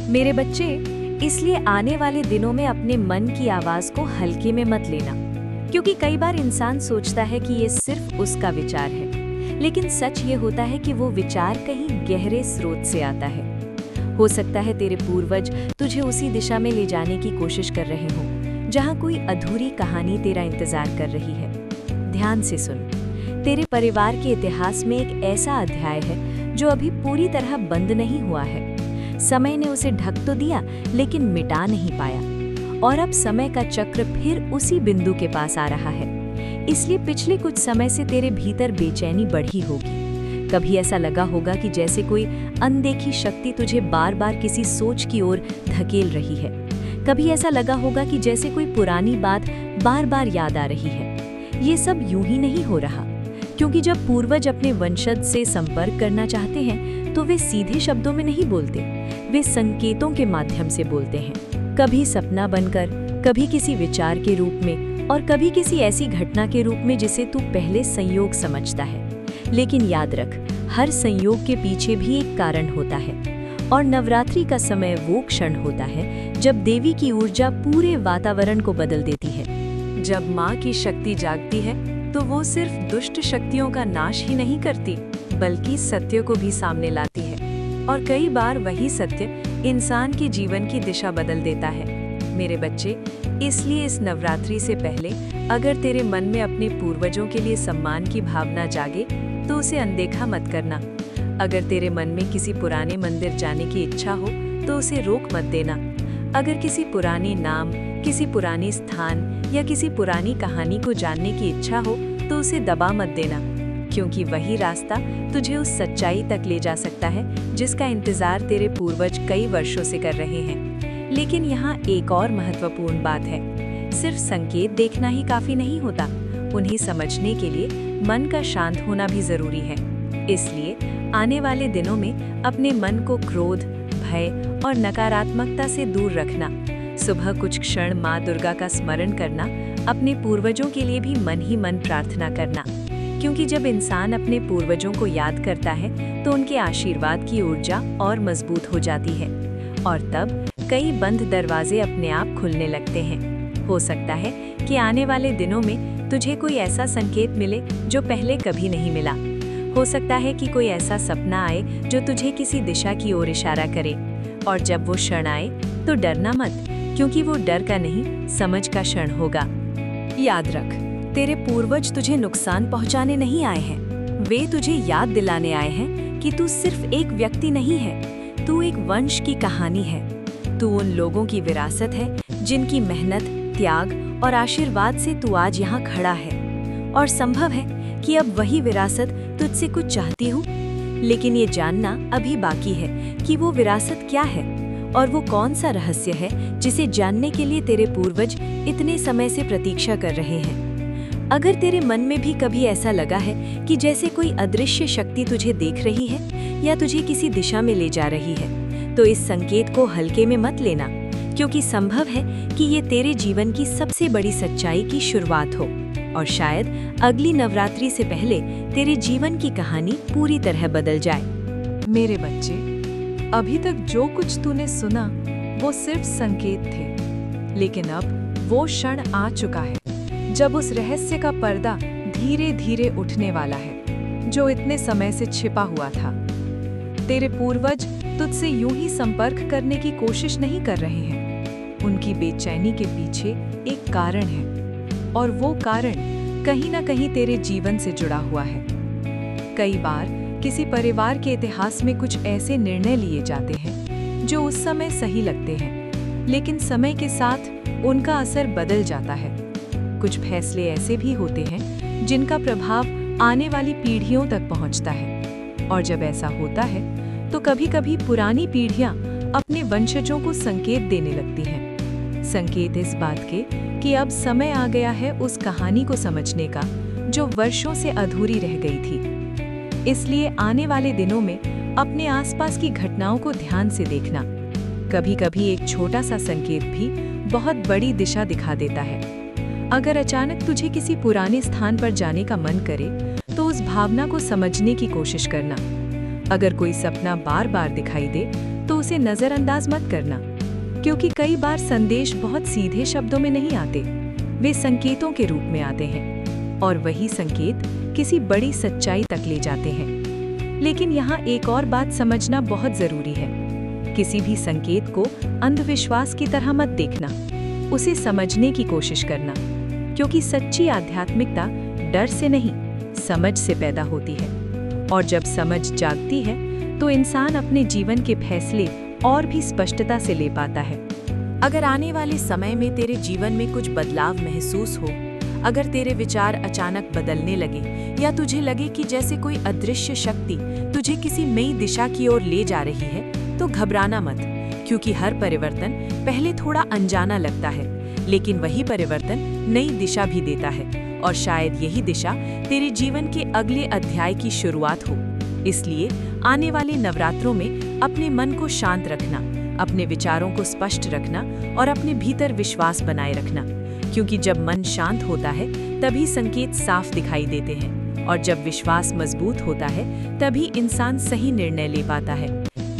मेरे बच्चे, इसलिए आने वाले दिनों में अपने मन की आवाज को हल्के में मत लेना, क्योंकि कई बार इंसान सोचता है कि ये सिर्फ उसका विचार है, लेकिन सच ये होता है कि वो विचार कहीं गहरे स्रोत से आता है। हो सकता है तेरे पूर्वज तुझे उसी दिशा में ले जाने की कोशिश कर रहे हों, जहाँ कोई अधूरी कहानी तेरा इंतजार कर रही है। ध्यान से सुन, तेरे परिवार के इतिहास में एक ऐसा अध्याय है जो अभी पूरी तरह बंद नहीं हुआ है। समय ने उसे ढक तो दिया, लेकिन मिटा नहीं पाया, और अब समय का चक्र फिर उसी बिंदु के पास आ रहा है। इसलिए पिछले कुछ समय से तेरे भीतर बेचैनी बढ़ी होगी। कभी ऐसा लगा होगा कि जैसे कोई अनदेखी शक्ति तुझे बार बार किसी सोच की ओर धकेल रही है। कभी ऐसा लगा होगा कि जैसे कोई पुरानी बात बार बार याद आ रही है। ये सब यूं ही नहीं हो रहा, क्योंकि जब पूर्वज अपने वंशज से संपर्क करना चाहते हैं तो वे सीधे शब्दों में नहीं बोलते, वे संकेतों के माध्यम से बोलते हैं। कभी सपना बनकर, कभी किसी विचार के रूप में, और कभी किसी ऐसी घटना के रूप में जिसे तू पहले संयोग समझता है। लेकिन याद रख, हर संयोग के पीछे भी एक कारण होता है, और नवरात्रि का समय वो क्षण होता है जब देवी की ऊर्जा पूरे वातावरण को बदल देती है। जब माँ की शक्ति जागती है तो वो सिर्फ दुष्ट शक्तियों का नाश ही नहीं करती, बल्कि सत्य को भी सामने लाती है। और कई बार वही सत्य इंसान के जीवन की दिशा बदल देता है। मेरे बच्चे, इसलिए इस नवरात्रि से पहले अगर तेरे मन में अपने पूर्वजों के लिए सम्मान की भावना जागे तो उसे अनदेखा मत करना। अगर तेरे मन में किसी पुराने मंदिर जाने की इच्छा हो तो उसे रोक मत देना। अगर किसी पुराने नाम, किसी पुराने स्थान या किसी पुरानी कहानी को जानने की इच्छा हो तो उसे दबा मत देना, क्योंकि वही रास्ता तुझे उस सच्चाई तक ले जा सकता है जिसका इंतजार तेरे पूर्वज कई वर्षों से कर रहे हैं। लेकिन यहाँ एक और महत्वपूर्ण बात है, सिर्फ संकेत देखना ही काफी नहीं होता, उन्हें समझने के लिए मन का शांत होना भी जरूरी है। इसलिए आने वाले दिनों में अपने मन को क्रोध, भय और नकारात्मकता से दूर रखना। सुबह कुछ क्षण माँ दुर्गा का स्मरण करना, अपने पूर्वजों के लिए भी मन ही मन प्रार्थना करना, क्योंकि जब इंसान अपने पूर्वजों को याद करता है तो उनके आशीर्वाद की ऊर्जा और मजबूत हो जाती है, और तब कई बंद दरवाजे अपने आप खुलने लगते हैं। हो सकता है कि आने वाले दिनों में तुझे कोई ऐसा संकेत मिले जो पहले कभी नहीं मिला। हो सकता है कि कोई ऐसा सपना आए जो तुझे किसी दिशा की ओर इशारा करे, और जब वो क्षण आए तो डरना मत, क्योंकि वो डर का नहीं, समझ का क्षण होगा। याद रख, तेरे पूर्वज तुझे नुकसान पहुंचाने नहीं आए हैं, वे तुझे याद दिलाने आए हैं कि तू सिर्फ एक व्यक्ति नहीं है, तू एक वंश की कहानी है। तू उन लोगों की विरासत है जिनकी मेहनत, त्याग और आशीर्वाद से तू आज यहाँ खड़ा है। और संभव है कि अब वही विरासत तुझसे कुछ चाहती हो, लेकिन ये जानना अभी बाकी है कि वो विरासत क्या है, और वो कौन सा रहस्य है जिसे जानने के लिए तेरे पूर्वज इतने समय से प्रतीक्षा कर रहे हैं। अगर तेरे मन में भी कभी ऐसा लगा है कि जैसे कोई अदृश्य शक्ति तुझे देख रही है या तुझे किसी दिशा में ले जा रही है, तो इस संकेत को हल्के में मत लेना, क्योंकि संभव है कि ये तेरे जीवन की सबसे बड़ी सच्चाई की शुरुआत हो, और शायद अगली नवरात्रि से पहले तेरे जीवन की कहानी पूरी तरह बदल जाए। मेरे बच्चे, अभी तक जो कुछ तूने सुना वो सिर्फ संकेत थे, लेकिन अब वो क्षण आ चुका है जब उस रहस्य का पर्दा धीरे धीरे उठने वाला है जो इतने समय से छिपा हुआ था। तेरे पूर्वज तुझसे यूं ही संपर्क करने की कोशिश नहीं कर रहे हैं, उनकी बेचैनी के पीछे एक कारण है, और वो कारण कहीं ना कहीं तेरे जीवन से जुड़ा हुआ है। कई बार किसी परिवार के इतिहास में कुछ ऐसे निर्णय लिए जाते हैं जो उस समय सही लगते हैं, लेकिन समय के साथ उनका असर बदल जाता है। कुछ फैसले ऐसे भी होते हैं जिनका प्रभाव आने वाली पीढ़ियों तक पहुंचता है, और जब ऐसा होता है तो कभी-कभी पुरानी पीढ़ियां अपने वंशजों को संकेत देने लगती हैं। संकेत इस बात के कि अब समय आ गया है उस कहानी को समझने का जो वर्षों से अधूरी रह गई थी। इसलिए आने वाले दिनों में अपने आसपास की घटनाओं को ध्यान से देखना। कभी-कभी एक छोटा सा संकेत भी बहुत बड़ी दिशा दिखा देता है। अगर अचानक तुझे किसी पुराने स्थान पर जाने का मन करे तो भावना को समझने की कोशिश करना। अगर कोई सपना बार बार दिखाई दे तो उसे नज़रअंदाज मत करना, क्योंकि कई बार संदेश बहुत सीधे शब्दों में नहीं आते, वे संकेतों के रूप में आते हैं और वही संकेत किसी बड़ी सच्चाई तक ले जाते हैं। लेकिन यहाँ एक और बात समझना बहुत ज़रूरी है। किसी भी संकेत को अंधविश्वास की तरह मत देखना, उसे समझने की कोशिश करना, क्योंकि सच्ची आध्यात्मिकता डर से नहीं, समझ से पैदा होती है। और जब समझ जागती है तो इंसान अपने जीवन के फैसले और भी स्पष्टता से ले पाता है। अगर आने वाले समय में तेरे जीवन में कुछ बदलाव महसूस हो, अगर तेरे विचार अचानक बदलने लगे या तुझे लगे कि जैसे कोई अदृश्य शक्ति तुझे किसी नई दिशा की ओर ले जा रही है, तो घबराना मत, क्योंकि हर परिवर्तन पहले थोड़ा अनजाना लगता है, लेकिन वही परिवर्तन नई दिशा भी देता है और शायद यही दिशा तेरे जीवन के अगले अध्याय की शुरुआत हो। इसलिए आने वाले नवरात्रों में अपने मन को शांत रखना, अपने विचारों को स्पष्ट रखना और अपने भीतर विश्वास बनाए रखना, क्योंकि जब मन शांत होता है तभी संकेत साफ दिखाई देते हैं और जब विश्वास मजबूत होता है तभी इंसान सही निर्णय ले पाता है।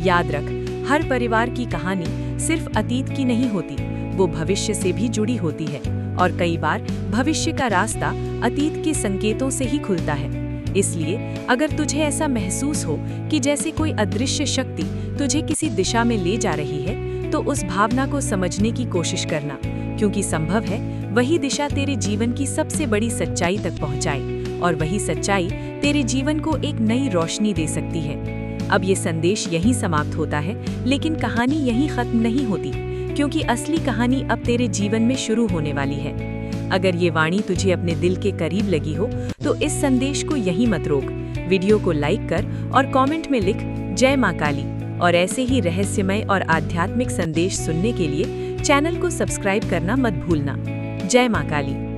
याद रख, हर परिवार की कहानी सिर्फ अतीत की नहीं होती, वो भविष्य से भी जुड़ी होती है और कई बार भविष्य का रास्ता अतीत के संकेतों से ही खुलता है। इसलिए अगर तुझे ऐसा महसूस हो कि जैसे कोई अदृश्य शक्ति तुझे किसी दिशा में ले जा रही है, तो उस भावना को समझने की कोशिश करना, क्योंकि संभव है वही दिशा तेरे जीवन की सबसे बड़ी सच्चाई तक पहुंचाए और वही सच्चाई तेरे जीवन को एक नई रोशनी दे सकती है। अब ये संदेश यहीं समाप्त होता है, लेकिन कहानी यहीं खत्म नहीं होती, क्योंकि असली कहानी अब तेरे जीवन में शुरू होने वाली है। अगर ये वाणी तुझे अपने दिल के करीब लगी हो तो इस संदेश को यहीं मत रोक, वीडियो को लाइक कर और कमेंट में लिख जय मां काली। और ऐसे ही रहस्यमय और आध्यात्मिक संदेश सुनने के लिए चैनल को सब्सक्राइब करना मत भूलना। जय मां काली।